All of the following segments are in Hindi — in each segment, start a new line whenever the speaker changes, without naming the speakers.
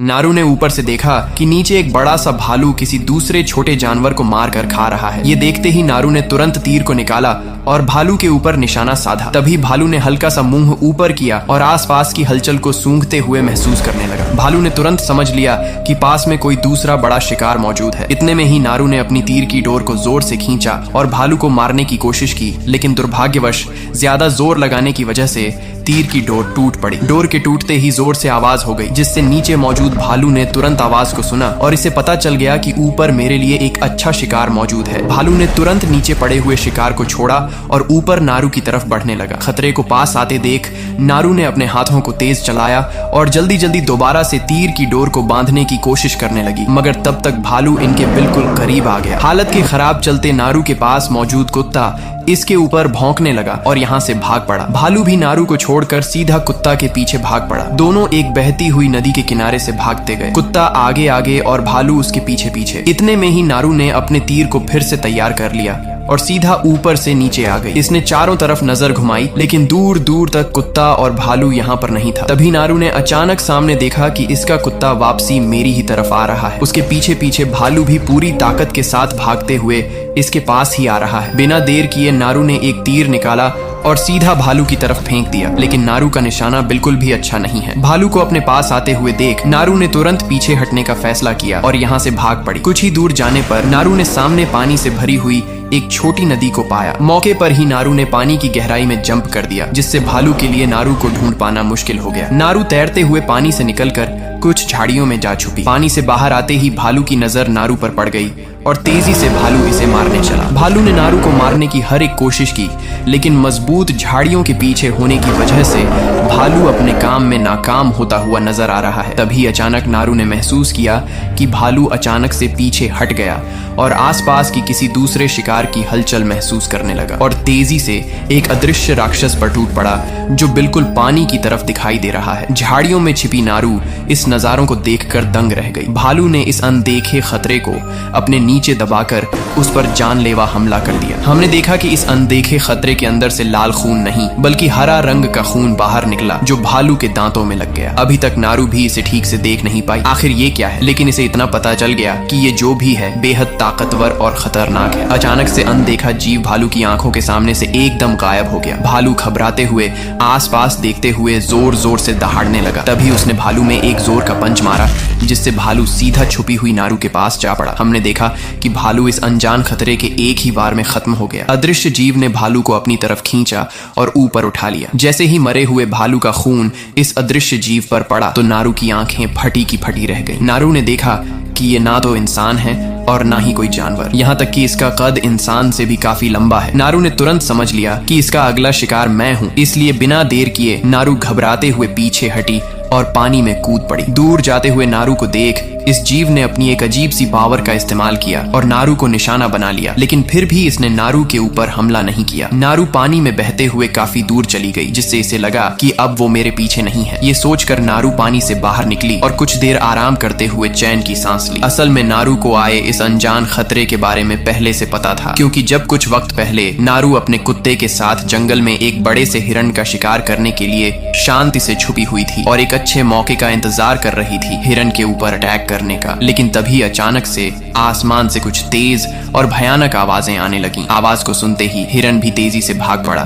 नारू ने ऊपर से देखा कि नीचे एक बड़ा सा भालू किसी दूसरे छोटे जानवर को मार कर खा रहा है। ये देखते ही नारू ने तुरंत तीर को निकाला और भालू के ऊपर निशाना साधा। तभी भालू ने हल्का सा मुंह ऊपर किया और आसपास की हलचल को सूंघते हुए महसूस करने लगा। भालू ने तुरंत समझ लिया कि पास में कोई दूसरा बड़ा शिकार मौजूद है। इतने में ही नारू ने अपनी तीर की डोर को जोर से खींचा और भालू को मारने की कोशिश की, लेकिन दुर्भाग्यवश ज्यादा जोर लगाने की वजह से तीर की डोर टूट पड़ी। डोर के टूटते ही जोर से आवाज हो गई, जिससे नीचे मौजूद भालू ने तुरंत आवाज को सुना और इसे पता चल गया कि ऊपर मेरे लिए एक अच्छा शिकार मौजूद है। भालू ने तुरंत नीचे पड़े हुए शिकार को छोड़ा और ऊपर नारू की तरफ बढ़ने लगा। खतरे को पास आते देख नारू ने अपने हाथों को तेज चलाया और जल्दी जल्दी दोबारा से तीर की डोर को बांधने की कोशिश करने लगी, मगर तब तक भालू इनके बिल्कुल करीब आ गया। हालत के खराब चलते नारू के पास मौजूद कुत्ता इसके ऊपर भौंकने लगा और यहाँ से भाग पड़ा। भालू भी नारू को छोड़कर सीधा कुत्ता के पीछे भाग पड़ा। दोनों एक बहती हुई नदी के किनारे से भागते गए, कुत्ता आगे आगे और भालू उसके पीछे पीछे। इतने में ही नारू ने अपने तीर को फिर से तैयार कर लिया और सीधा ऊपर से नीचे आ गई। इसने चारों तरफ नजर घुमाई, लेकिन दूर दूर तक कुत्ता और भालू यहाँ पर नहीं था। तभी नारू ने अचानक सामने देखा कि इसका कुत्ता वापसी मेरी ही तरफ आ रहा है। उसके पीछे पीछे भालू भी पूरी ताकत के साथ भागते हुए इसके पास ही आ रहा है। बिना देर किए नारू ने एक तीर निकाला और सीधा भालू की तरफ फेंक दिया, लेकिन नारू का निशाना बिल्कुल भी अच्छा नहीं है। भालू को अपने पास आते हुए देख नारू ने तुरंत पीछे हटने का फैसला किया और यहाँ से भाग पड़ी। कुछ ही दूर जाने पर नारू ने सामने पानी से भरी हुई एक छोटी नदी को पाया। मौके पर ही नारू ने पानी की गहराई में जंप कर दिया, जिससे भालू के लिए नारू को ढूंढ पाना मुश्किल हो गया। नारू तैरते हुए पानी से निकलकर कुछ झाड़ियों में जा छुपी। पानी से बाहर आते ही भालू की नजर नारू पर पड़ गई और तेजी से भालू इसे मारने चला। भालू ने नारू को मारने की हर एक कोशिश की, लेकिन मजबूत झाड़ियों के पीछे होने की वजह से भालू अपने काम में नाकाम होता हुआ नजर आ रहा है। तभी अचानक नारू ने महसूस किया कि भालू अचानक से पीछे हट गया और आसपास की किसी दूसरे शिकार की हलचल महसूस करने लगा और तेजी से एक अदृश्य राक्षस पर टूट पड़ा, जो बिल्कुल पानी की तरफ दिखाई दे रहा है। झाड़ियों में छिपी नारू इस नजारों को देखकर दंग रह गई। भालू ने इस अनदेखे खतरे को अपने नीचे दबाकर उस पर जानलेवा हमला कर दिया। हमने देखा कि इस अनदेखे खतरे के अंदर से लाल खून नहीं बल्कि हरा रंग का खून बाहर निकला, जो भालू के दांतों में लग गया। अभी तक नारू भी इसे ठीक से देख नहीं पाई आखिर ये क्या है, लेकिन इसे इतना पता चल गया कि ये जो भी है बेहद ताकतवर और खतरनाक है। अचानक से अनदेखा जीव भालू की आंखों के सामने से एकदम गायब हो गया। भालू घबराते हुए आसपास देखते हुए जोर जोर से दहाड़ने लगा। तभी उसने भालू में एक जोर का पंच मारा, जिससे भालू सीधा छुपी हुई नारू के पास जा पड़ा। हमने देखा कि भालू इस अनजान खतरे के एक ही बार में खत्म हो गया। अदृश्य जीव ने भालू को अपनी तरफ खींचा और ऊपर उठा लिया। जैसे ही मरे हुए भालू का खून इस अदृश्य जीव पर पड़ा तो नारू की आंखें फटी की फटी रह गई। नारू ने देखा कि ये ना तो इंसान है और ना ही कोई जानवर, यहाँ तक कि इसका कद इंसान से भी काफी लंबा है। नारू ने तुरंत समझ लिया कि इसका अगला शिकार मैं हूँ, इसलिए बिना देर किए नारू घबराते हुए पीछे हटी और पानी में कूद पड़ी। दूर जाते हुए नारू को देख इस जीव ने अपनी एक अजीब सी पावर का इस्तेमाल किया और नारू को निशाना बना लिया, लेकिन फिर भी इसने नारू के ऊपर हमला नहीं किया। नारू पानी में बहते हुए काफी दूर चली गई, जिससे इसे लगा कि अब वो मेरे पीछे नहीं है। ये सोचकर नारू पानी से बाहर निकली और कुछ देर आराम करते हुए चैन की सांस ली। असल में नारू को आए इस अनजान खतरे के बारे में पहले से पता था, क्योंकि जब कुछ वक्त पहले नारू अपने कुत्ते के साथ जंगल में एक बड़े से हिरण का शिकार करने के लिए शांति से छुपी हुई थी और एक अच्छे मौके का इंतजार कर रही थी हिरण के ऊपर अटैक करने का। लेकिन तभी अचानक से आसमान से कुछ तेज और भयानक आवाजें आने लगी। आवाज को सुनते ही हिरण भी तेजी से भाग पड़ा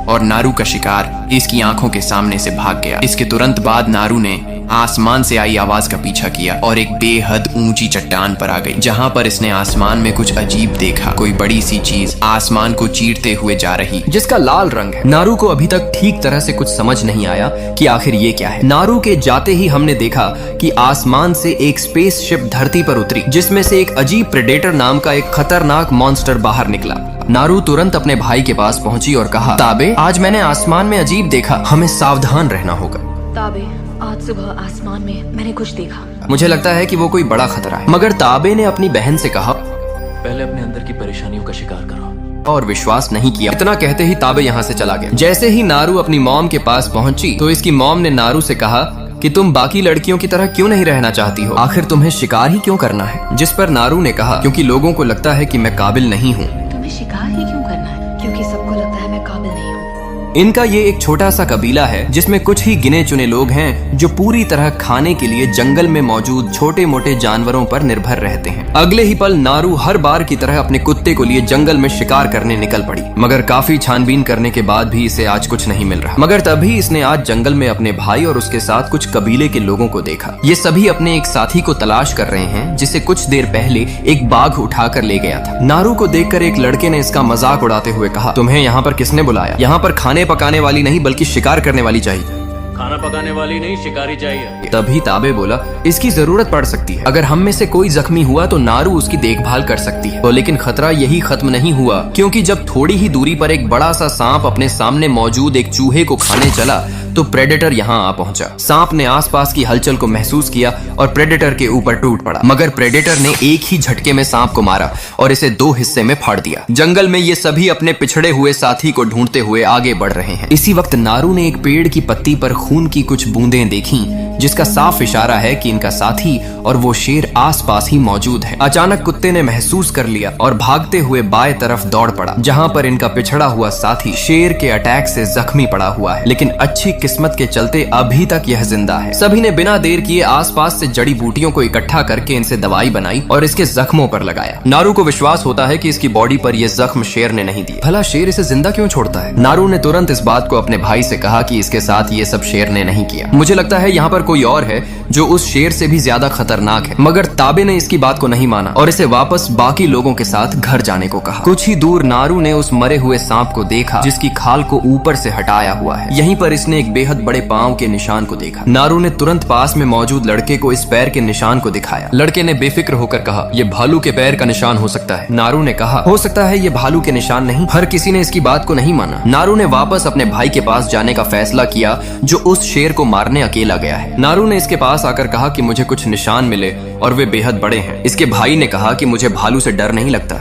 और नारू का शिकार इसकी आंखों के सामने से भाग गया। इसके तुरंत बाद नारू ने आसमान से आई आवाज का पीछा किया और एक बेहद ऊंची चट्टान पर आ गई, जहां पर इसने आसमान में कुछ अजीब देखा। कोई बड़ी सी चीज आसमान को चीरते हुए जा रही,
जिसका लाल रंग है। नारू को अभी तक ठीक तरह से कुछ समझ नहीं आया कि आखिर ये क्या है। नारू के जाते ही हमने देखा कि आसमान से एक स्पेसशिप धरती पर उतरी, जिसमें से एक अजीब प्रेडेटर नाम का एक खतरनाक मॉन्स्टर बाहर निकला। नारू तुरंत अपने भाई के पास पहुंची और कहा, ताबे, आज मैंने आसमान में अजीब देखा, हमें सावधान रहना होगा।
ताबे, आज सुबह आसमान में मैंने कुछ देखा।
मुझे लगता है कि वो कोई बड़ा खतरा है। मगर ताबे ने अपनी बहन से कहा,
पहले अपने अंदर की परेशानियों का शिकार करो,
और विश्वास नहीं किया। इतना कहते ही ताबे यहाँ से चला गया। जैसे ही नारू अपनी मॉम के पास पहुंची तो इसकी मॉम ने नारू से कहा कि तुम बाकी लड़कियों की तरह क्यों नहीं रहना चाहती हो, आखिर तुम्हें शिकार ही क्यों करना है। जिस पर नारू ने कहा, क्योंकि लोगों को लगता है कि मैं काबिल नहीं हूँ।
तुम्हें शिकार ही क्यों करना है? क्योंकि सबको लगता है मैं काबिल नहीं हूँ।
इनका ये एक छोटा सा कबीला है जिसमें कुछ ही गिने चुने लोग हैं जो पूरी तरह खाने के लिए जंगल में मौजूद छोटे मोटे जानवरों पर निर्भर रहते हैं। अगले ही पल नारू हर बार की तरह अपने कुत्ते को लिए जंगल में शिकार करने निकल पड़ी, मगर काफी छानबीन करने के बाद भी इसे आज कुछ नहीं मिल रहा। मगर तभी इसने आज जंगल में अपने भाई और उसके साथ कुछ कबीले के लोगों को देखा। ये सभी अपने एक साथी को तलाश कर रहे हैं जिसे कुछ देर पहले एक बाघ उठाकर ले गया था। नारू को देखकर एक लड़के ने इसका मजाक उड़ाते हुए कहा, तुम्हें यहाँ पर किसने बुलाया? यहाँ पर खाने पकाने वाली नहीं बल्कि शिकार करने वाली चाहिए।
खाना पकाने वाली नहीं, शिकारी चाहिए।
तभी ताबे बोला, इसकी जरूरत पड़ सकती है। अगर हम में से कोई जख्मी हुआ तो नारू उसकी देखभाल कर सकती है। तो लेकिन खतरा यही खत्म नहीं हुआ, क्योंकि जब थोड़ी ही दूरी पर एक बड़ा सा सांप अपने सामने मौजूद एक चूहे को खाने चला तो प्रेडेटर यहाँ आ पहुंचा। सांप ने आसपास की हलचल को महसूस किया और प्रेडेटर के ऊपर टूट पड़ा, मगर प्रेडेटर ने एक ही झटके में सांप को मारा और इसे 2 हिस्से में फाड़ दिया। जंगल में ये सभी अपने पिछड़े हुए साथी को ढूंढते हुए आगे बढ़ रहे हैं। इसी वक्त नारू ने एक पेड़ की पत्ती पर खून की कुछ बूंदें देखी, जिसका साफ इशारा है कि इनका साथी और वो शेर आसपास ही मौजूद है। अचानक कुत्ते ने महसूस कर लिया और भागते हुए बाएं तरफ दौड़ पड़ा, जहां पर इनका पिछड़ा हुआ साथी शेर के अटैक से जख्मी पड़ा हुआ है, लेकिन अच्छी किस्मत के चलते अभी तक यह जिंदा है। सभी ने बिना देर किए आसपास से जड़ी बूटियों को इकट्ठा करके इनसे दवाई बनाई और इसके जख्मों पर लगाया। नारू को विश्वास होता है कि इसकी बॉडी पर यह जख्म शेर ने नहीं दिए। भला शेर इसे जिंदा क्यों छोड़ता है? नारू ने तुरंत इस बात को अपने भाई से कहा कि इसके साथ ये सब शेर ने नहीं किया। मुझे लगता है यहाँ पर कोई और है जो उस शेर से भी ज्यादा खतरनाक है। मगर ताबे ने इसकी बात को नहीं माना और इसे वापस बाकी लोगों के साथ घर जाने को कहा। कुछ ही दूर नारू ने उस मरे हुए सांप को देखा जिसकी खाल को ऊपर से हटाया हुआ है। यहीं पर इसने एक बेहद बड़े पांव के निशान को देखा। नारू ने तुरंत पास में मौजूद लड़के को इस पैर के निशान को दिखाया। लड़के ने बेफिक्र होकर कहा, यह भालू के पैर का निशान हो सकता है। नारू ने कहा, हो सकता है ये भालू के निशान नहीं। हर किसी ने इसकी बात को नहीं माना। नारू ने वापस अपने भाई के पास जाने का फैसला किया जो उस शेर को मारने अकेला गया है। नारू ने इसके पास आकर कहा कि मुझे कुछ निशान मिले और वे बेहद बड़े हैं। इसके भाई ने कहा कि मुझे भालू से डर नहीं लगता।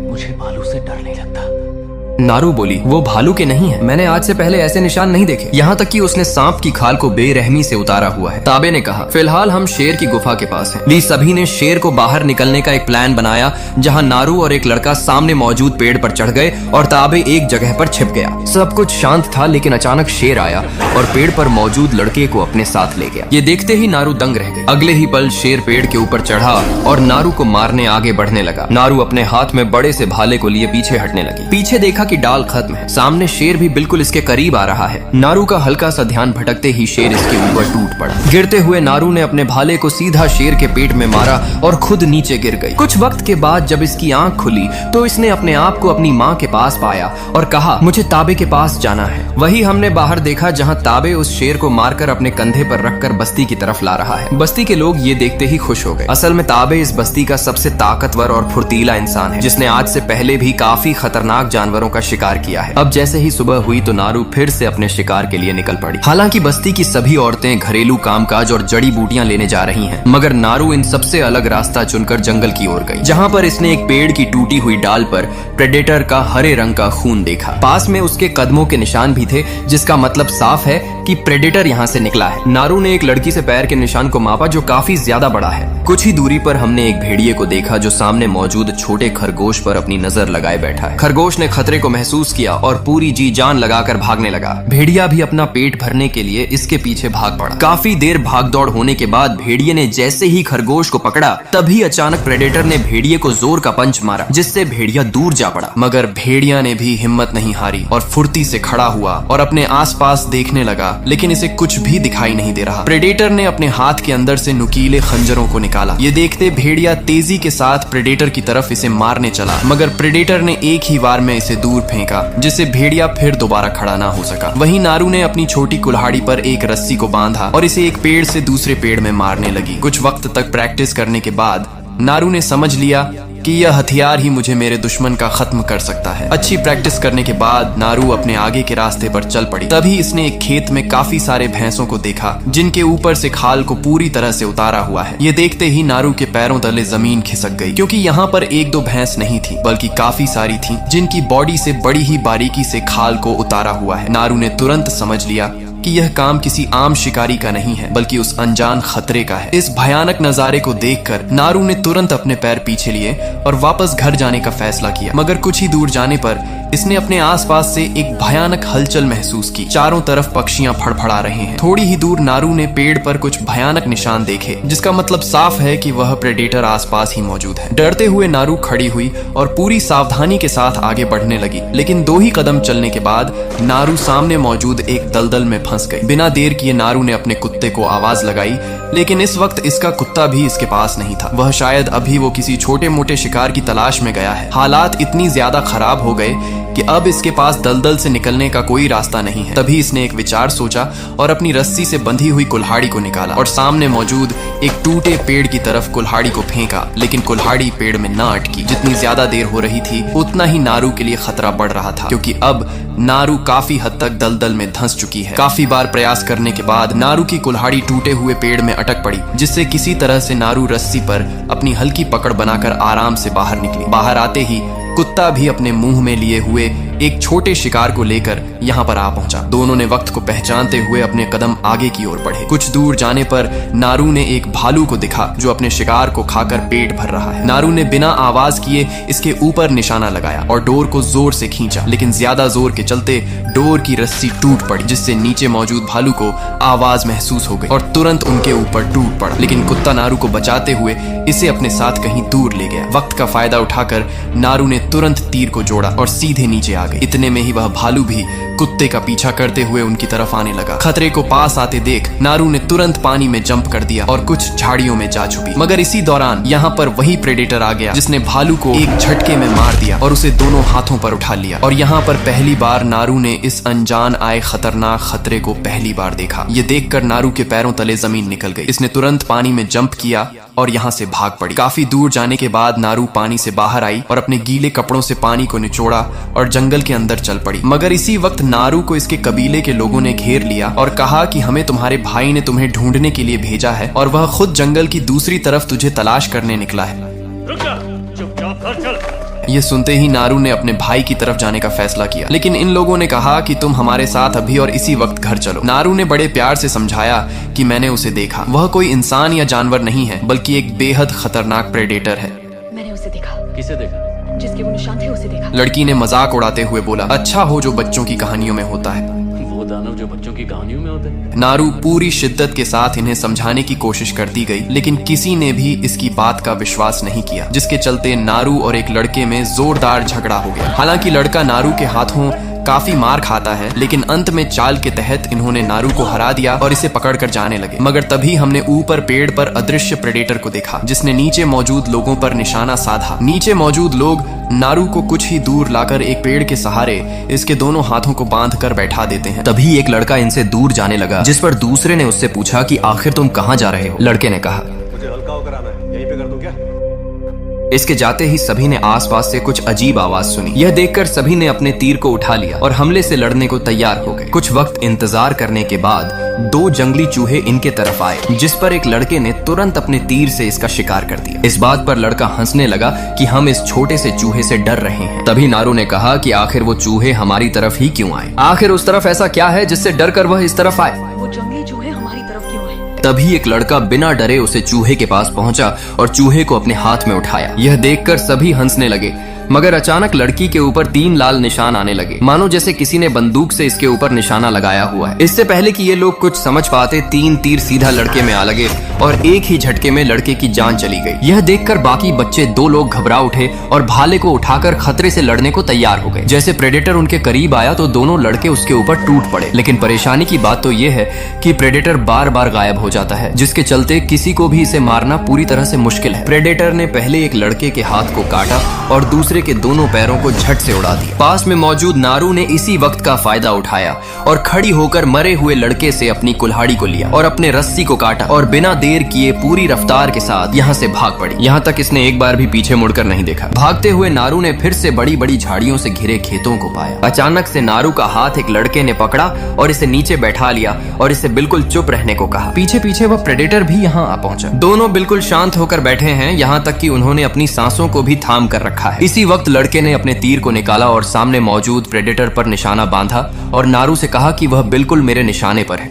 मुझे भालू से डर नहीं लगता।
नारू बोली, वो भालू के नहीं है। मैंने आज से पहले ऐसे निशान नहीं देखे। यहाँ तक कि उसने सांप की खाल को बेरहमी से उतारा हुआ है। ताबे ने कहा, फिलहाल हम शेर की गुफा के पास हैं। ली सभी ने शेर को बाहर निकलने का एक प्लान बनाया, जहाँ नारू और एक लड़का सामने मौजूद पेड़ पर चढ़ गए और ताबे एक जगह पर छिप गया। सब कुछ शांत था, लेकिन अचानक शेर आया और पेड़ पर मौजूद लड़के को अपने साथ ले गया। ये देखते ही नारू दंग रह गए। अगले ही पल शेर पेड़ के ऊपर चढ़ा और नारू को मारने आगे बढ़ने लगा। नारू अपने हाथ में बड़े से भाले को लिए पीछे हटने लगी। पीछे देखा कि डाल खत्म है। सामने शेर भी बिल्कुल इसके करीब आ रहा है। नारू का हल्का सा ध्यान भटकते ही शेर इसके ऊपर टूट पड़ा। गिरते हुए नारू ने अपने भाले को सीधा शेर के पेट में मारा और खुद नीचे गिर गई। कुछ वक्त के बाद जब इसकी आंख खुली तो इसने अपने आप को अपनी माँ के पास पाया और कहा, मुझे ताबे के पास जाना है। वही हमने बाहर देखा जहाँ ताबे उस शेर को मारकर अपने कंधे पर रखकर बस्ती की तरफ ला रहा है। बस्ती के लोग ये देखते ही खुश हो गए। असल में ताबे इस बस्ती का सबसे ताकतवर और फुर्तीला इंसान है, जिसने आज से पहले भी काफी खतरनाक जानवरों का शिकार किया है। अब जैसे ही सुबह हुई तो नारू फिर से अपने शिकार के लिए निकल पड़ी। हालांकि बस्ती की सभी औरतें घरेलू कामकाज और जड़ी बूटियां लेने जा रही हैं, मगर नारू इन सबसे अलग रास्ता चुनकर जंगल की ओर गई, जहां पर इसने एक पेड़ की टूटी हुई डाल पर प्रेडेटर का हरे रंग का खून देखा। पास में उसके कदमों के निशान भी थे, जिसका मतलब साफ है कि प्रेडेटर यहाँ से निकला है। नारू ने एक लड़की से पैर के निशान को मापा जो काफी ज्यादा बड़ा है। कुछ ही दूरी पर हमने एक भेड़िए को देखा जो सामने मौजूद छोटे खरगोश पर अपनी नजर लगाए बैठा है। खरगोश ने खतरे को महसूस किया और पूरी जी जान लगाकर भागने लगा। भेड़िया भी अपना पेट भरने के लिए इसके पीछे भाग पड़ा। काफी देर भागदौड़ होने के बाद भेड़िए ने जैसे ही खरगोश को पकड़ा, तभी अचानक प्रेडेटर ने भेड़िए को जोर का पंच मारा, जिससे भेड़िया दूर जा पड़ा। मगर भेड़िया ने भी हिम्मत नहीं हारी और फुर्ती से खड़ा हुआ और अपने आसपास देखने लगा, लेकिन इसे कुछ भी दिखाई नहीं दे रहा। प्रेडेटर ने अपने हाथ के अंदर से नुकीले खंजरों को निकाला। ये देखते भेड़िया तेजी के साथ प्रेडेटर की तरफ इसे मारने चला, मगर प्रेडेटर ने एक ही बार में इसे दूर फेंका, जिससे भेड़िया फिर दोबारा खड़ा ना हो सका। वहीं नारू ने अपनी छोटी कुल्हाड़ी पर एक रस्सी को बांधा और इसे एक पेड़ से दूसरे पेड़ में मारने लगी। कुछ वक्त तक प्रैक्टिस करने के बाद नारू ने समझ लिया कि यह हथियार ही मुझे मेरे दुश्मन का खत्म कर सकता है। अच्छी प्रैक्टिस करने के बाद नारू अपने आगे के रास्ते पर चल पड़ी। तभी इसने एक खेत में काफी सारे भैंसों को देखा, जिनके ऊपर से खाल को पूरी तरह से उतारा हुआ है। ये देखते ही नारू के पैरों तले जमीन खिसक गई, क्योंकि यहाँ पर एक दो भैंस नहीं थी, बल्कि काफी सारी थी, जिनकी बॉडी से बड़ी ही बारीकी से खाल को उतारा हुआ है। नारू ने तुरंत समझ लिया कि यह काम किसी आम शिकारी का नहीं है, बल्कि उस अनजान खतरे का है। इस भयानक नजारे को देखकर नारू ने तुरंत अपने पैर पीछे लिए और वापस घर जाने का फैसला किया। मगर कुछ ही दूर जाने पर
इसने अपने आसपास से एक भयानक हलचल महसूस की। चारों तरफ पक्षियां फड़फड़ा रहे हैं। थोड़ी ही दूर नारू ने पेड़ पर कुछ भयानक निशान देखे, जिसका मतलब साफ है कि वह प्रेडेटर आसपास ही मौजूद है। डरते हुए नारू खड़ी हुई और पूरी सावधानी के साथ आगे बढ़ने लगी, लेकिन 2 ही कदम चलने के बाद नारू सामने मौजूद एक दलदल में फंस गई। बिना देर किए नारू ने अपने कुत्ते को आवाज लगाई, लेकिन इस वक्त इसका कुत्ता भी इसके पास नहीं था। वह शायद अभी वो किसी छोटे मोटे शिकार की तलाश में गया है। हालात इतनी ज्यादा खराब हो गए कि अब इसके पास दलदल से निकलने का कोई रास्ता नहीं है। तभी इसने एक विचार सोचा और अपनी रस्सी से बंधी हुई कुल्हाड़ी को निकाला और सामने मौजूद एक टूटे पेड़ की तरफ कुल्हाड़ी को फेंका, लेकिन कुल्हाड़ी पेड़ में न अटकी। जितनी ज्यादा देर हो रही थी उतना ही नारू के लिए खतरा बढ़ रहा था, क्योंकि अब नारू काफी हद तक दलदल में धंस चुकी है। काफी बार प्रयास करने के बाद नारू की कुल्हाड़ी टूटे हुए पेड़ में अटक पड़ी, जिससे किसी तरह से नारू रस्सी पर अपनी हल्की पकड़ बनाकर आराम से बाहर निकली। बाहर आते ही कुत्ता भी अपने मुंह में लिए हुए एक छोटे शिकार को लेकर यहाँ पर आ पहुंचा। दोनों ने वक्त को पहचानते हुए अपने कदम आगे की ओर बढ़े। कुछ दूर जाने पर नारू ने एक भालू को देखा जो अपने शिकार को खाकर पेट भर रहा है। नारू ने बिना आवाज किए इसके ऊपर निशाना लगाया और डोर को जोर से खींचा, लेकिन ज्यादा जोर के चलते डोर की रस्सी टूट पड़ी, जिससे नीचे मौजूद भालू को आवाज महसूस हो गई और तुरंत उनके ऊपर टूट पड़ा। लेकिन कुत्ता नारू को बचाते हुए इसे अपने साथ कहीं दूर ले गया। वक्त का फायदा उठाकर नारू ने तुरंत तीर को जोड़ा और सीधे नीचे आ गई। इतने में ही वह भालू भी कुत्ते का पीछा करते हुए उनकी तरफ आने लगा। खतरे को पास आते देख नारू ने तुरंत पानी में जंप कर दिया और कुछ झाड़ियों में जा छुपी। मगर इसी दौरान यहाँ पर वही प्रेडेटर आ गया, जिसने भालू को एक झटके में मार दिया और उसे दोनों हाथों पर उठा लिया। और यहाँ पर पहली बार नारू ने इस अनजान आए खतरनाक खतरे को पहली बार देखा। ये देखकर नारू के पैरों तले जमीन निकल गई। इसने तुरंत पानी में जंप किया और यहाँ से भाग पड़ी। काफी दूर जाने के बाद नारू पानी से बाहर आई और अपने गीले कपड़ों से पानी को निचोड़ा और जंगल के अंदर चल पड़ी। मगर इसी वक्त नारू को इसके कबीले के लोगों ने घेर लिया और कहा कि हमें तुम्हारे भाई ने तुम्हें ढूंढने के लिए भेजा है और वह खुद जंगल की दूसरी तरफ तुझे तलाश करने निकला है। ये सुनते ही नारू ने अपने भाई की तरफ जाने का फैसला किया, लेकिन इन लोगों ने कहा कि तुम हमारे साथ अभी और इसी वक्त घर चलो। नारू ने बड़े प्यार से समझाया कि मैंने उसे देखा। वह कोई इंसान या जानवर नहीं है, बल्कि एक बेहद खतरनाक प्रेडेटर है।
मैंने उसे देखा।
किसे देखा?
जिसके वो निशान थे उसे देखा।
लड़की ने मजाक उड़ाते हुए बोला, अच्छा हो जो बच्चों की कहानियों में होता है।
वो दानव जो बच्चों की कहानियों में होते हैं।
नारू पूरी शिद्दत के साथ इन्हें समझाने की कोशिश करती गई, लेकिन किसी ने भी इसकी बात का विश्वास नहीं किया, जिसके चलते नारू और एक लड़के में जोरदार झगड़ा हो गया। हालांकि लड़का नारू के हाथों काफी मार खाता है, लेकिन अंत में चाल के तहत इन्होंने नारू को हरा दिया और इसे पकड़कर जाने लगे। मगर तभी हमने ऊपर पेड़ पर अदृश्य प्रेडेटर को देखा, जिसने नीचे मौजूद लोगों पर निशाना साधा। नीचे मौजूद लोग नारू को कुछ ही दूर लाकर एक पेड़ के सहारे इसके दोनों हाथों को बांधकर बैठा देते हैं।
तभी एक लड़का इनसे दूर जाने लगा, जिस पर दूसरे ने उससे पूछा कि आखिर तुम कहाँ जा रहे हो। लड़के ने कहा,
मुझे हल्का होकर आना है, यहीं पे कर दूं क्या?
इसके जाते ही सभी ने आसपास से कुछ अजीब आवाज सुनी। यह देखकर सभी ने अपने तीर को उठा लिया और हमले से लड़ने को तैयार हो गए। कुछ वक्त इंतजार करने के बाद 2 जंगली चूहे इनके तरफ आए, जिस पर एक लड़के ने तुरंत अपने तीर से इसका शिकार कर दिया। इस बात पर लड़का हंसने लगा कि हम इस छोटे से चूहे से डर रहे हैं। तभी नारू ने कहा कि आखिर वो चूहे हमारी तरफ ही क्यों आए? आखिर उस तरफ ऐसा क्या है जिससे डर कर वह इस तरफ आए?
वो जंगली चूहे हमारी तरफ क्यों आए?
तभी एक लड़का बिना डरे उसे चूहे के पास पहुंचा और चूहे को अपने हाथ में उठाया। यह देखकर सभी हंसने लगे, मगर अचानक लड़की के ऊपर 3 लाल निशान आने लगे, मानो जैसे किसी ने बंदूक से इसके ऊपर निशाना लगाया हुआ है। इससे पहले कि ये लोग कुछ समझ पाते 3 तीर सीधा लड़के में आ लगे और एक ही झटके में लड़के की जान चली गई। यह देखकर बाकी बच्चे 2 लोग घबरा उठे और भाले को उठाकर खतरे से लड़ने को तैयार हो गए। जैसे प्रेडेटर उनके करीब आया तो दोनों लड़के उसके ऊपर टूट पड़े। लेकिन परेशानी की बात तो यह है कि प्रेडेटर बार बार गायब हो जाता है, जिसके चलते किसी को भी इसे मारना पूरी तरह से मुश्किल है। प्रेडेटर ने पहले एक लड़के के हाथ को काटा और दूसरे के दोनों पैरों को झट से उड़ा दिया। पास में मौजूद नारू ने इसी वक्त का फायदा उठाया और खड़ी होकर मरे हुए लड़के से अपनी कुल्हाड़ी को लिया और अपने रस्सी को काटा और बिना देर किए पूरी रफ्तार के साथ यहाँ से भाग पड़ी। यहाँ तक इसने एक बार भी पीछे मुड़कर नहीं देखा। भागते हुए नारू ने फिर से बड़ी बड़ी झाड़ियों से घिरे खेतों को पाया। अचानक से नारू का हाथ एक लड़के ने पकड़ा और इसे नीचे बैठा लिया और इसे बिल्कुल चुप रहने को कहा। पीछे पीछे वह प्रेडेटर भी यहाँ आ पहुंचा। दोनों बिल्कुल शांत होकर बैठे हैं, यहाँ तक कि उन्होंने अपनी सांसों को भी थाम कर रखा है। इसी वक्त लड़के ने अपने तीर को निकाला और सामने मौजूद प्रेडेटर पर निशाना बांधा और नारू से कहा कि वह बिल्कुल मेरे निशाने पर है।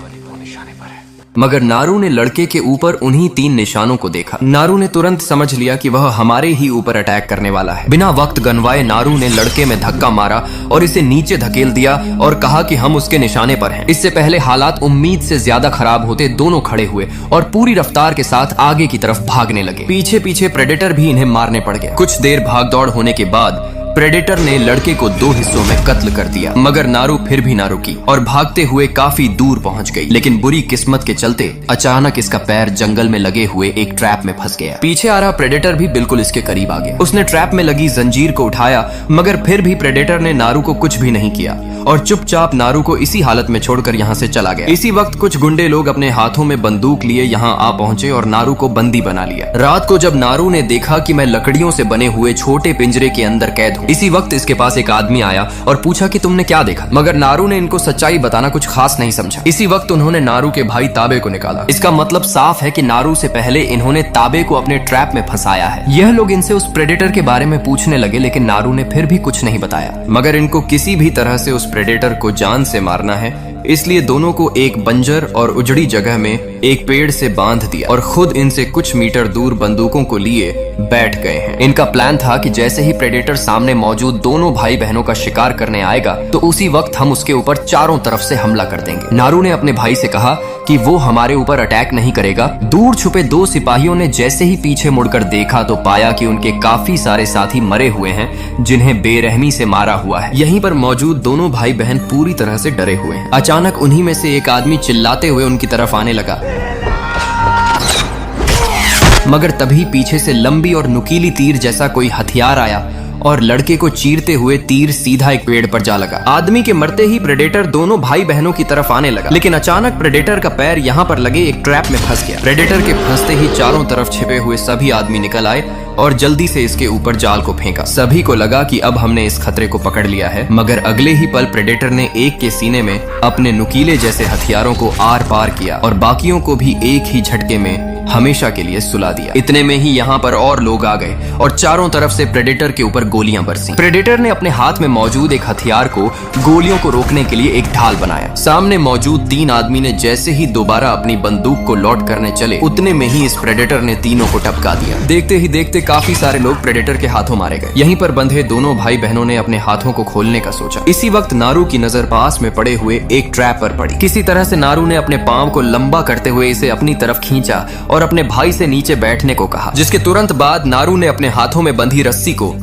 मगर नारू ने लड़के के ऊपर उन्हीं 3 निशानों को देखा। नारू ने तुरंत समझ लिया कि वह हमारे ही ऊपर अटैक करने वाला है। बिना वक्त गंवाए नारू ने लड़के में धक्का मारा और इसे नीचे धकेल दिया और कहा कि हम उसके निशाने पर हैं। इससे पहले हालात उम्मीद से ज्यादा खराब होते दोनों खड़े हुए और पूरी रफ्तार के साथ आगे की तरफ भागने लगे। पीछे पीछे प्रेडेटर भी इन्हें मारने पड़ गया। कुछ देर भागदौड़ होने के बाद प्रेडेटर ने लड़के को 2 हिस्सों में कत्ल कर दिया, मगर नारू फिर भी ना रुकी और भागते हुए काफी दूर पहुंच गई। लेकिन बुरी किस्मत के चलते अचानक इसका पैर जंगल में लगे हुए एक ट्रैप में फंस गया। पीछे आ रहा प्रेडेटर भी बिल्कुल इसके करीब आ गया। उसने ट्रैप में लगी जंजीर को उठाया, मगर फिर भी प्रेडेटर ने नारू को कुछ भी नहीं किया और चुपचाप नारू को इसी हालत में छोड़कर यहाँ से चला गया। इसी वक्त कुछ गुंडे लोग अपने हाथों में बंदूक लिए यहाँ आ पहुंचे और नारू को बंदी बना लिया। रात को जब नारू ने देखा कि मैं लकड़ियों से बने हुए छोटे पिंजरे के अंदर कैद हूँ, इसी वक्त इसके पास एक आदमी आया और पूछा कि तुमने क्या देखा, मगर नारू ने इनको सच्चाई बताना कुछ खास नहीं समझा। इसी वक्त उन्होंने नारू के भाई ताबे को निकाला। इसका मतलब साफ है कि नारू से पहले इन्होंने ताबे को अपने ट्रैप में फंसाया है। यह लोग इनसे उस प्रेडेटर के बारे में पूछने लगे, लेकिन नारू ने फिर भी कुछ नहीं बताया। मगर इनको किसी भी तरह से उस प्रेडेटर को जान से मारना है, इसलिए दोनों को एक बंजर और उजड़ी जगह में एक पेड़ से बांध दिया और खुद इनसे कुछ मीटर दूर बंदूकों को लिए बैठ गए हैं। इनका प्लान था कि जैसे ही प्रेडेटर सामने मौजूद दोनों भाई बहनों का शिकार करने आएगा तो उसी वक्त हम उसके ऊपर चारों तरफ से हमला कर देंगे। नारू ने अपने भाई से कहा कि वो हमारे ऊपर अटैक नहीं करेगा। दूर छुपे 2 सिपाहियों ने जैसे ही पीछे मुड़कर देखा तो पाया कि उनके काफी सारे साथी मरे हुए हैं, जिन्हें बेरहमी से मारा हुआ है। यहीं पर मौजूद दोनों भाई बहन पूरी तरह से डरे हुए हैं। अचानक उन्हीं में से एक आदमी चिल्लाते हुए उनकी तरफ आने लगा, मगर तभी पीछे से लंबी और नुकीली तीर जैसा कोई हथियार आया और लड़के को चीरते हुए तीर सीधा एक पेड़ पर जा लगा। आदमी के मरते ही प्रेडेटर दोनों भाई बहनों की तरफ आने लगा, लेकिन अचानक प्रेडेटर का पैर यहाँ पर लगे एक ट्रैप में फंस गया। प्रेडेटर के फंसते ही चारों तरफ छिपे हुए सभी आदमी निकल आए और जल्दी से इसके ऊपर जाल को फेंका। सभी को लगा कि अब हमने इस खतरे को पकड़ लिया है, मगर अगले ही पल प्रेडेटर ने एक के सीने में अपने नुकीले जैसे हथियारों को आर पार किया और बाकियों को भी एक ही झटके में हमेशा के लिए सुला दिया। इतने में ही यहाँ पर और लोग आ गए और चारों तरफ से प्रेडेटर के ऊपर गोलियां बरसी। प्रेडेटर ने अपने हाथ में मौजूद एक हथियार को गोलियों को रोकने के लिए एक ढाल बनाया। सामने मौजूद 3 आदमी ने जैसे ही दोबारा अपनी बंदूक को लॉड करने चले, उतने में ही इस प्रेडेटर ने तीनों को टपका दिया। देखते ही देखते काफी सारे लोग प्रेडेटर के हाथों मारे गए। यहीं पर बंधे दोनों भाई बहनों ने अपने हाथों को खोलने का सोचा। इसी वक्त नारू की नजर पास में पड़े हुए एक ट्रैप पर पड़ी। किसी तरह से नारू ने अपने पांव को लंबा करते हुए इसे अपनी तरफ खींचा और अपने भाई से नीचे बैठने को कहा, जिसके तुरंत बाद नारू ने अपने हाथों में बंधी रस्सी को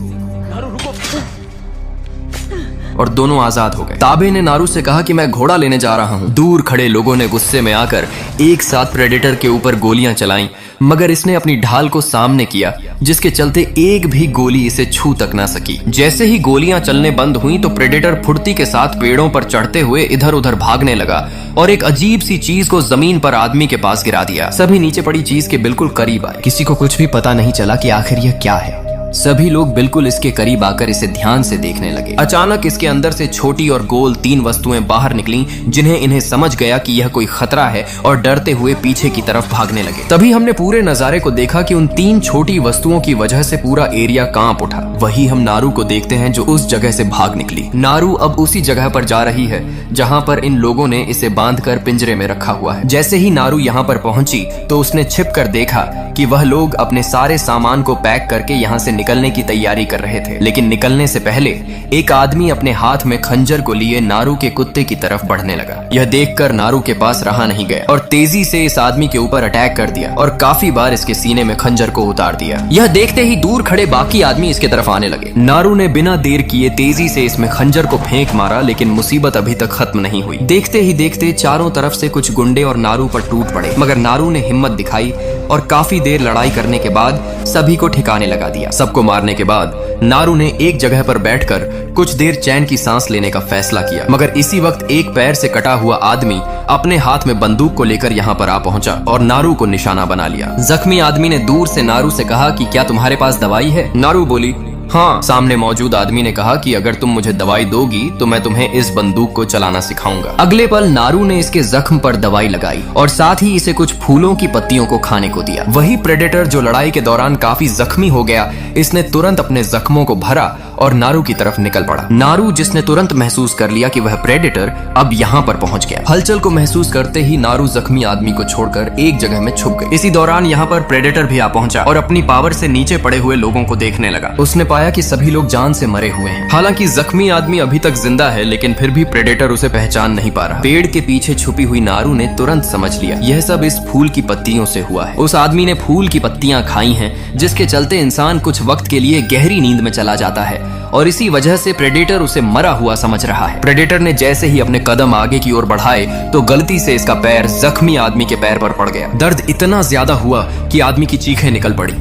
और दोनों आजाद हो गए। ताबे ने नारू से कहा कि मैं घोड़ा लेने जा रहा हूँ। दूर खड़े लोगों ने गुस्से में आकर एक साथ प्रेडेटर के ऊपर गोलियां चलाईं, मगर इसने अपनी ढाल को सामने किया, जिसके चलते एक भी गोली इसे छू तक ना सकी। जैसे ही गोलियां चलने बंद हुई तो प्रेडेटर फुर्ती के साथ पेड़ों पर चढ़ते हुए इधर उधर भागने लगा और एक अजीब सी चीज को जमीन पर आदमी के पास गिरा दिया। सभी नीचे पड़ी चीज के बिल्कुल करीब आए। किसी को कुछ भी पता नहीं चला कि आखिर यह क्या है। सभी लोग बिल्कुल इसके करीब आकर इसे ध्यान से देखने लगे। अचानक इसके अंदर से छोटी और गोल 3 वस्तुएं बाहर निकलीं, जिन्हें इन्हें समझ गया कि यह कोई खतरा है और डरते हुए पीछे की तरफ भागने लगे। तभी हमने पूरे नजारे को देखा कि उन 3 छोटी वस्तुओं की वजह से पूरा एरिया कांप उठा। वही हम नारू को देखते हैं जो उस जगह से भाग निकली। नारू अब उसी जगह पर जा रही है जहां पर इन लोगों ने इसे बांधकर पिंजरे में रखा हुआ है। जैसे ही नारू यहाँ पर पहुंची तो उसने छिप कर देखा कि वह लोग अपने सारे सामान को पैक करके यहाँ से निकलने की तैयारी कर रहे थे। लेकिन निकलने से पहले एक आदमी अपने हाथ में खंजर को लिए नारू के कुत्ते की तरफ बढ़ने लगा। यह देखकर नारू के पास रहा नहीं गया और तेजी से इस आदमी के ऊपर अटैक कर दिया और काफी बार इसके सीने में खंजर को उतार दिया। यह देखते ही दूर खड़े बाकी आदमी इसके तरफ आने लगे। नारू ने बिना देर किए तेजी से इसमें खंजर को फेंक मारा, लेकिन मुसीबत अभी तक खत्म नहीं हुई। देखते ही देखते चारों तरफ से कुछ गुंडे और नारू पर टूट पड़े, मगर नारू ने हिम्मत दिखाई और काफी देर लड़ाई करने के बाद सभी को ठिकाने लगा दिया। सबको मारने के बाद नारू ने एक जगह पर बैठकर कुछ देर चैन की सांस लेने का फैसला किया, मगर इसी वक्त एक पैर से कटा हुआ आदमी अपने हाथ में बंदूक को लेकर यहाँ पर आ पहुंचा और नारू को निशाना बना लिया। जख्मी आदमी ने दूर से नारू से कहा कि क्या तुम्हारे पास दवाई है? नारू बोली हाँ। सामने मौजूद आदमी ने कहा कि अगर तुम मुझे दवाई दोगी तो मैं तुम्हें इस बंदूक को चलाना सिखाऊंगा। अगले पल नारू ने इसके जख्म पर दवाई लगाई और साथ ही इसे कुछ फूलों की पत्तियों को खाने को दिया। वही प्रेडेटर जो लड़ाई के दौरान काफी जख्मी हो गया, इसने तुरंत अपने जख्मों को भरा और नारू की तरफ निकल पड़ा। नारू, जिसने तुरंत महसूस कर लिया कि वह प्रेडेटर अब यहाँ पर पहुंच गया। हलचल को महसूस करते ही नारू जख्मी आदमी को छोड़कर एक जगह में छुप गई। इसी दौरान यहाँ पर प्रेडेटर भी आ पहुंचा और अपनी पावर से नीचे पड़े हुए लोगों को देखने लगा। उसने पाया कि सभी लोग जान से मरे हुए हैं। हालांकि जख्मी आदमी अभी तक जिंदा है, लेकिन फिर भी प्रेडेटर उसे पहचान नहीं पा रहा। पेड़ के पीछे छुपी हुई नारू ने तुरंत समझ लिया यह सब इस फूल की पत्तियों से हुआ है। उस आदमी ने फूल की पत्तियां खाई हैं, जिसके चलते इंसान कुछ वक्त के लिए गहरी नींद में चला जाता है और इसी वजह से प्रेडेटर उसे मरा हुआ समझ रहा है। प्रेडेटर ने जैसे ही अपने कदम आगे की ओर बढ़ाए तो गलती से इसका पैर जख्मी आदमी के पैर पर पड़ गया। दर्द इतना ज्यादा हुआ कि आदमी की चीखें निकल पड़ी।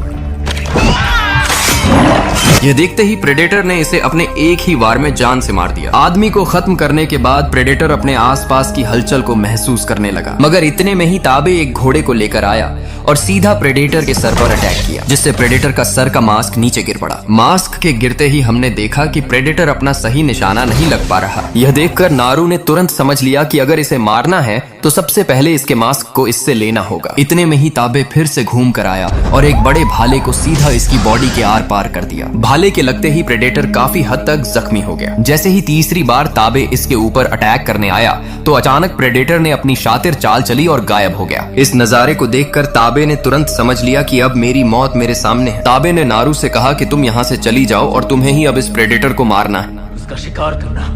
यह देखते ही प्रेडेटर ने इसे अपने एक ही वार में जान से मार दिया। आदमी को खत्म करने के बाद प्रेडेटर अपने आसपास की हलचल को महसूस करने लगा, मगर इतने में ही ताबे एक घोड़े को लेकर आया और सीधा प्रेडेटर के सर पर अटैक किया, जिससे प्रेडेटर का सर का मास्क नीचे गिर पड़ा। मास्क के गिरते ही हमने देखा कि प्रेडेटर अपना सही निशाना नहीं लग पा रहा। यह देखकर नारू ने तुरंत समझ लिया कि अगर इसे मारना है तो सबसे पहले इसके मास्क को इससे लेना होगा। इतने में ही ताबे फिर से घूम कर आया और एक बड़े भाले को सीधा इसकी बॉडी के आर पार कर दिया। भाले के लगते ही प्रेडेटर काफी हद तक जख्मी हो गया। जैसे ही तीसरी बार ताबे इसके ऊपर अटैक करने आया तो अचानक प्रेडेटर ने अपनी शातिर चाल चली और गायब हो गया। इस नजारे को देखकर ताबे ने तुरंत समझ लिया कि अब मेरी मौत मेरे सामने है। ताबे ने नारू से कहा कि तुम यहाँ से चली जाओ और तुम्हें ही अब इस प्रेडेटर को मारना है,
उसका शिकार करना।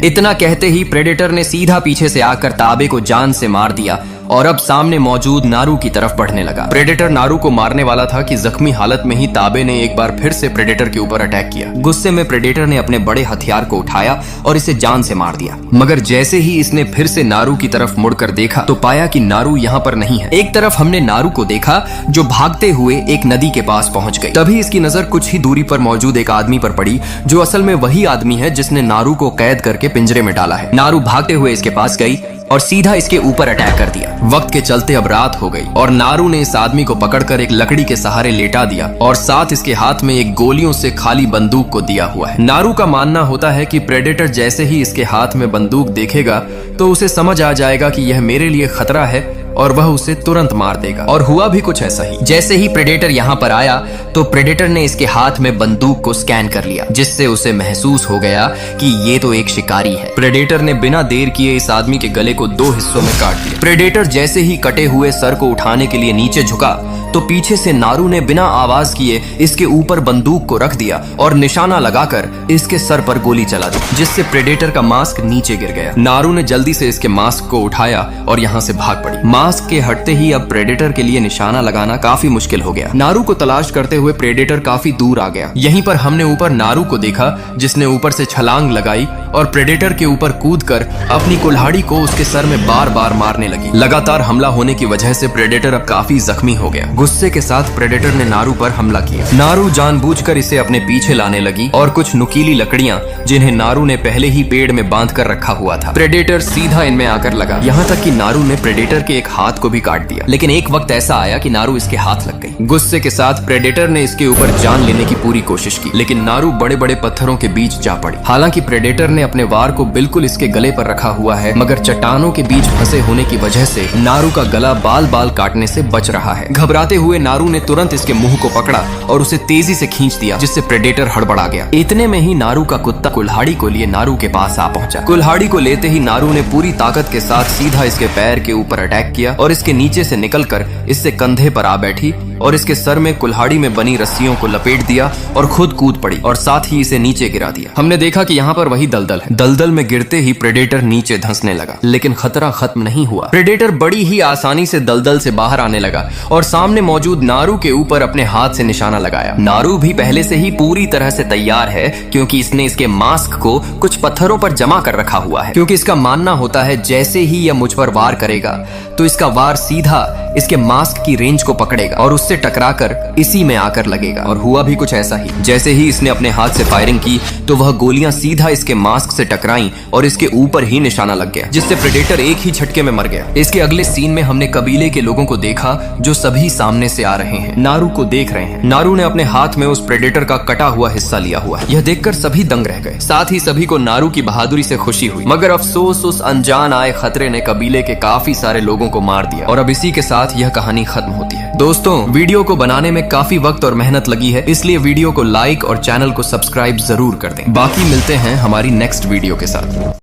इतना कहते ही प्रेडेटर ने सीधा पीछे से आकर ताबे को जान से मार दिया और अब सामने मौजूद नारू की तरफ बढ़ने लगा। प्रेडेटर नारू को मारने वाला था कि जख्मी हालत में ही ताबे ने एक बार फिर से प्रेडेटर के ऊपर अटैक किया। गुस्से में प्रेडेटर ने अपने बड़े हथियार को उठाया और इसे जान से मार दिया, मगर जैसे ही इसने फिर से नारू की तरफ मुड़कर देखा तो पाया कि नारू यहाँ पर नहीं है। एक तरफ हमने नारू को देखा जो भागते हुए एक नदी के पास पहुंच गई। तभी इसकी नजर कुछ ही दूरी पर मौजूद एक आदमी पर पड़ी जो असल में वही आदमी है जिसने नारू को कैद करके पिंजरे में डाला है। नारू भागते हुए इसके पास गई और सीधा इसके ऊपर अटैक कर दिया। वक्त के चलते अब रात हो गई और नारू ने इस आदमी को पकड़कर एक लकड़ी के सहारे लेटा दिया और साथ इसके हाथ में एक गोलियों से खाली बंदूक को दिया हुआ है। नारू का मानना होता है कि प्रेडेटर जैसे ही इसके हाथ में बंदूक देखेगा तो उसे समझ आ जाएगा कि यह मेरे लिए खतरा है और वह उसे तुरंत मार देगा। और हुआ भी कुछ ऐसा ही। जैसे ही प्रेडेटर यहाँ पर आया तो प्रेडेटर ने इसके हाथ में बंदूक को स्कैन कर लिया, जिससे उसे महसूस हो गया कि ये तो एक शिकारी है। प्रेडेटर ने बिना देर किए इस आदमी के गले को 2 हिस्सों में काट दिया। प्रेडेटर जैसे ही कटे हुए सर को उठाने के लिए नीचे झुका तो पीछे से नारू ने बिना आवाज किए इसके ऊपर बंदूक को रख दिया और निशाना लगाकर इसके सर पर गोली चला दी, जिससे प्रेडेटर का मास्क नीचे गिर गया। नारू ने जल्दी से इसके मास्क को उठाया और यहाँ से भाग पड़ी। मास्क के हटते ही अब प्रेडेटर के लिए निशाना लगाना काफी मुश्किल हो गया। नारू को तलाश करते हुए प्रेडेटर काफी दूर आ गया। यहीं पर हमने ऊपर नारू को देखा जिसने ऊपर से छलांग लगाई और प्रेडेटर के ऊपर कूदकर अपनी कुल्हाड़ी को उसके सर में बार बार मारने लगी। लगातार हमला होने की वजह से प्रेडेटर अब काफी जख्मी हो गया। गुस्से के साथ प्रेडेटर ने नारू पर हमला किया। नारू जानबूझकर इसे अपने पीछे लाने लगी और कुछ नुकीली लकड़ियां जिन्हें नारू ने पहले ही पेड़ में बांध कर रखा हुआ था, प्रेडेटर सीधा इनमें आकर लगा। यहाँ तक कि नारू ने प्रेडेटर के एक हाथ को भी काट दिया। लेकिन एक वक्त ऐसा आया कि नारू इसके हाथ लग गई। गुस्से के साथ प्रेडेटर ने इसके ऊपर जान लेने की पूरी कोशिश की, लेकिन नारू बड़े बड़े पत्थरों के बीच जा पड़ी। हालांकि प्रेडेटर ने अपने वार को बिल्कुल इसके गले पर रखा हुआ है, मगर चट्टानों के बीच फंसे होने की वजह से नारू का गला बाल बाल काटने से बच रहा है। घबराते हुए नारू ने तुरंत इसके मुंह को पकड़ा और उसे तेजी से खींच दिया, जिससे प्रेडेटर हड़बड़ा गया। इतने में ही नारू का कुत्ता कुल्हाड़ी को लिए नारू के पास आ पहुंचा। कुल्हाड़ी को लेते ही नारू ने पूरी ताकत के साथ सीधा इसके पैर के ऊपर अटैक किया और इसके नीचे से निकलकर इससे कंधे पर आ बैठी और इसके सर में कुल्हाड़ी में बनी रस्सियों को लपेट दिया और खुद कूद पड़ी और साथ ही इसे नीचे गिरा दिया। हमने देखा कि यहाँ पर वही दलदल है। दलदल में गिरते ही प्रेडेटर नीचे धंसने लगा, लेकिन खतरा खत्म नहीं हुआ। प्रेडेटर बड़ी ही आसानी से दलदल से बाहर आने लगा और सामने मौजूद नारू के ऊपर अपने हाथ से निशाना लगाया। नारू भी पहले से ही पूरी तरह से तैयार है, क्योंकि इसने इसके मास्क को कुछ पत्थरों पर जमा कर रखा हुआ है, क्योंकि इसका मानना होता है जैसे ही यह मुझ पर वार करेगा तो इसका वार सीधा इसके मास्क की रेंज को पकड़ेगा और उससे टकराकर इसी में आकर लगेगा। और हुआ भी कुछ ऐसा ही। जैसे ही इसने अपने हाथ से फायरिंग की तो वह गोलियां सीधा इसके मास्क से टकराईं और इसके ऊपर ही निशाना लग गया, जिससे प्रेडेटर एक ही झटके में मर गया। इसके अगले सीन में हमने कबीले के लोगों को देखा जो सभी सामने से आ रहे हैं, नारू को देख रहे हैं। नारू ने अपने हाथ में उस प्रेडेटर का कटा हुआ हिस्सा लिया हुआ है। यह देखकर सभी दंग रह गए। साथ ही सभी को नारू की बहादुरी से खुशी हुई, मगर अफसोस उस अनजान आए खतरे ने कबीले के काफी सारे लोगों को मार दिया और अब इसी के साथ साथ यह कहानी खत्म होती है। दोस्तों, वीडियो को बनाने में काफी वक्त और मेहनत लगी है, इसलिए वीडियो को लाइक और चैनल को सब्सक्राइब जरूर कर दें। बाकी मिलते हैं हमारी नेक्स्ट वीडियो के साथ।